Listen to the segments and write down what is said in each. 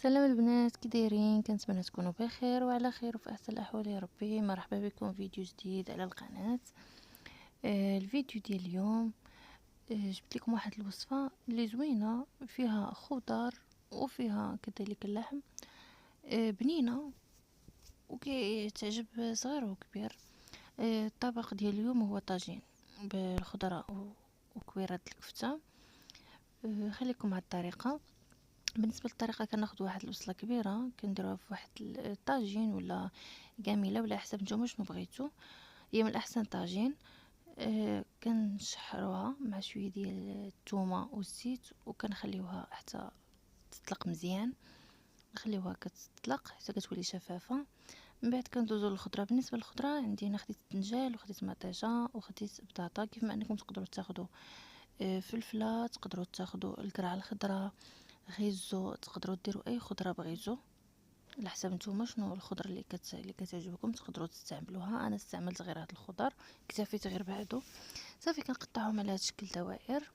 سلام البنات، كي دايرين؟ كنتمنى تكونوا بخير وعلى خير وفي احسن الاحوال يا ربي. مرحبا بكم فيديو جديد على القناه. الفيديو ديال اليوم جبت لكم واحد الوصفه اللي زوينه، فيها خضر وفيها كذلك اللحم. بنينه وكتعجب صغير وكبير. الطبق ديال اليوم هو طاجين بالخضره وكويرات الكفته. خليكم مع الطريقه. بالنسبه للطريقه، كناخذ واحد البصله كبيره كنديروها في واحد الطاجين ولا كاميله ولا حسب نتوما شنو بغيتو. هي من الاحسن طاجين. كنشحروها مع شويه ديال الثومه والزيت وكنخليوها حتى تطلق مزيان. نخليوها كتطلق حتى كتولي شفافه. من بعد كندوزو للخضره. بالنسبه للخضره عندي انا خديت الدنجال وخديت مطيشه وخديت بطاطا. كيف ما انكم تقدروا تاخذوا فلفله، تقدروا تاخذوا القرعه الخضراء، غيزو، تقدروا ديروا اي خضره بغيتو على حسب نتوما شنو الخضر اللي كتعجبكم تقدروا تستعملوها. انا استعملت غير هاد الخضر، اكتفيت غير بهادو. صافي كنقطعهم على هاد الشكل دوائر.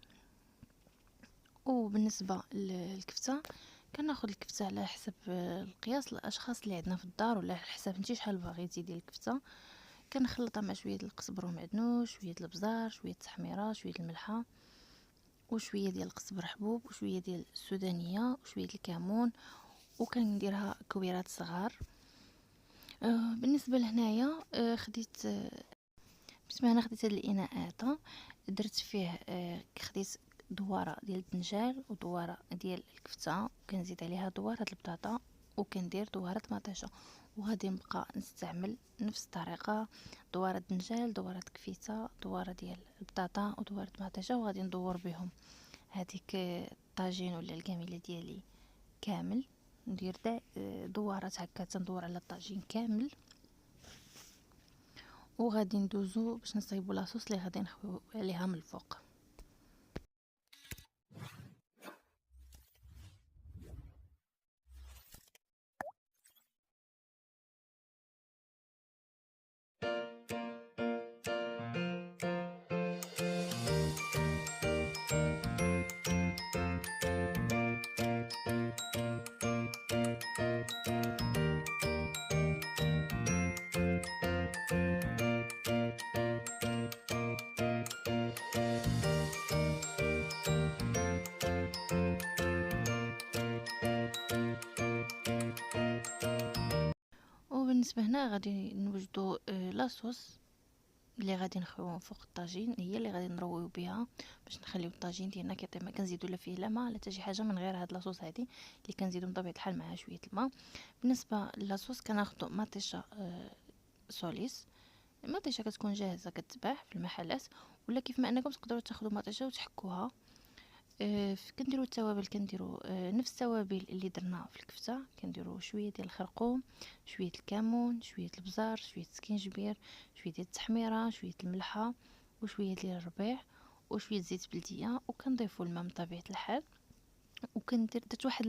وبالنسبه للكفته، كناخذ الكفته على حسب القياس الاشخاص اللي عندنا في الدار، ولا على حسب نتي شحال بغيتي ديال الكفته. كنخلطها مع شويه القزبر ومعدنوس، شويه البزار، شويه التحميره، شويه الملحه، وشويه ديال القزبر حبوب، وشويه ديال السودانيه، وشويه الكمون، وكنديرها كويرات صغار. بالنسبه لهنايا خديت بسم الله، خديت هاد الاناء هذا، درت فيه خديت دواره ديال الدنجال ودواره ديال الكفته، وكنزيد عليها دواره البطاطا، وكندير دواره مطيشه. وغادي نبقى نستعمل نفس الطريقه، دواره الدنجال، دواره كفته، دواره ديال البطاطا، ودواره مطيشه، وغادي ندور بهم هذيك الطاجين ولا الكاميله ديالي كامل. ندير دوارات هكا تندور على الطاجين كامل. وغادي ندوزو باش نصايبو لاصوص اللي غادي نخويو عليها من الفوق. وبالنسبه هنا غادي نوجدو لاصوص اللي غادي نخويوهم فوق الطاجين، هي اللي غادي نرويو بها باش نخليو الطاجين ديالنا كيطيب. ما كنزيدو لا فيه لا ماء لا حتى شي حاجه من غير هاد لاصوص هادي اللي كنزيدو بطبيعه الحال معها شويه الماء. بالنسبه للاصوص كناخذوا مطيشه سوليس. المطيشه كتكون جاهزه كتباع في المحلات، ولا كيف ما انكم تقدروا تاخذوا مطيشه وتحكوها. كنديروا التوابل، كنديروا نفس التوابل اللي درنا في الكفته. كنديروا شويه ديال الخرقوم، شويه الكمون، شويه البزار، شويه السكينجبير، شويه ديال التحميره، شويه الملحه، وشويه ديال الربيع، وشويه زيت بلديه. وكنضيفوا الماء من طبيعه الحال. درت واحد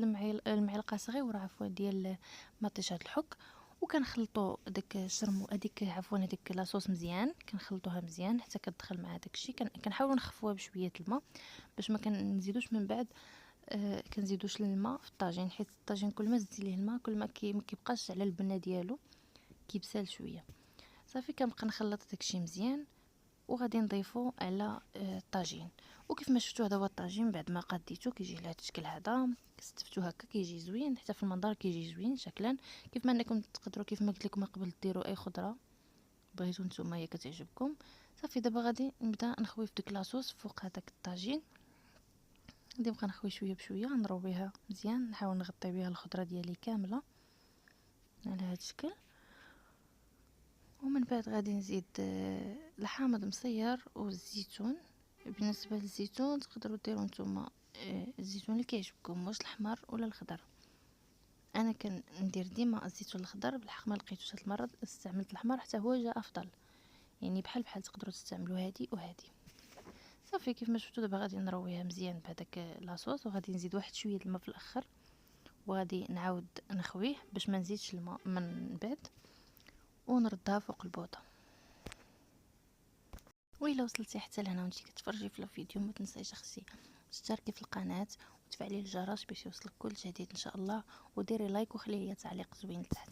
المعلقه صغيره عفوا ديال مطيشه الحك. وكنخلطوا داك الشرمو هذيك لاصوص مزيان. كنخلطوها مزيان حتى كتدخل مع داكشي. كنحاولوا نخفوها بشويه الماء باش ما كنزيدوش من بعد كنزيدوش الماء في الطاجين، حيت الطاجين كل ما زدتي ليه الماء كل ما كيبقاش على البنه ديالو، كيبسال شويه. صافي كنبقى نخلط داكشي مزيان وغادي نضيفو على الطاجين. وكيف ما شفتوا هذا هو الطاجين بعد ما قديتو كيجي لهذا الشكل هذا. كستفتو هكا كيجي زوين، حتى في المنظر كيجي زوين شكلا. كيف ما انكم تقدروا كيف ما قلت لكم قبل ديروا اي خضره بغيتو نتوما هي كتعجبكم. صافي دابا غادي نبدا نخوي في ديك لاصوص فوق هذاك الطاجين. غادي نبقى نخوي شويه بشويه، نرويها مزيان، نحاول نغطي بها الخضره ديالي كامله على هذا الشكل. ومن بعد غادي نزيد الحامض مصير والزيتون. بالنسبه للزيتون تقدروا ديروا نتوما الزيتون اللي كيعجبكم، واش الاحمر ولا الخضر. انا كندير ديما الزيتون الخضر، بالحق ما لقيتوش هاد المره استعملت الاحمر حتى هو جا افضل. يعني بحال تقدروا تستعملوا هادي وهادي. صافي كيف ما شفتوا دابا غادي نرويها مزيان بهذاك لاصوص، وغادي نزيد واحد شويه الماء في الاخر، وغادي نعاود نخويه باش ما نزيدش الماء من بعد، ونردها فوق البوطه. وإلا وصلتي حتى لهنا وانتي كتفرجي في الفيديو، ما تنسيش اختي تشتركي في القناه وتفعلي الجرس باش يوصلك كل جديد ان شاء الله، وديري لايك وخلي لي تعليق زوين لتحت.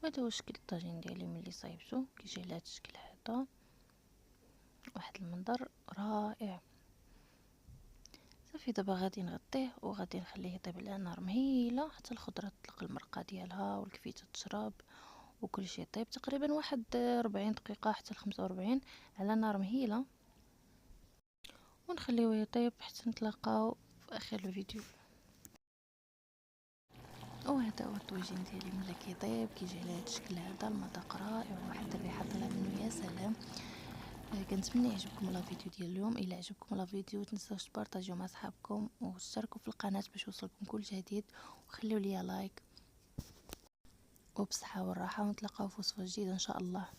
هذا هو شكل الطاجين ديالي ملي صايبته، كيجي على هذا الشكل هذا، واحد المنظر رائع. صافي دابا غادي نغطيه وغادي نخليه يطيب على نار مهيله حتى الخضره تطلق المرقه ديالها والكفيته تشرب وكل شيء طيب. تقريبا واحد 40 دقيقه حتى ل 45 على نار مهيله، ونخليوه يطيب حتى نتلاقاو في اخر الفيديو. وهذا هو الطويجين ديالي ملي كيطيب كيجي على هذا الشكل هذا، المذاق رائع وواحد الريحه طالعه منه يا سلام. كنتمنى يعجبكم لا فيديو ديال اليوم. الا عجبكم لا فيديو تنساوش تبارطاجيو مع صحابكم وتشتركوا في القناه باش يوصلكم كل جديد، وخليوا لي لايك. وبصحه والراحه، ونتلاقاو في وصفه جديده ان شاء الله.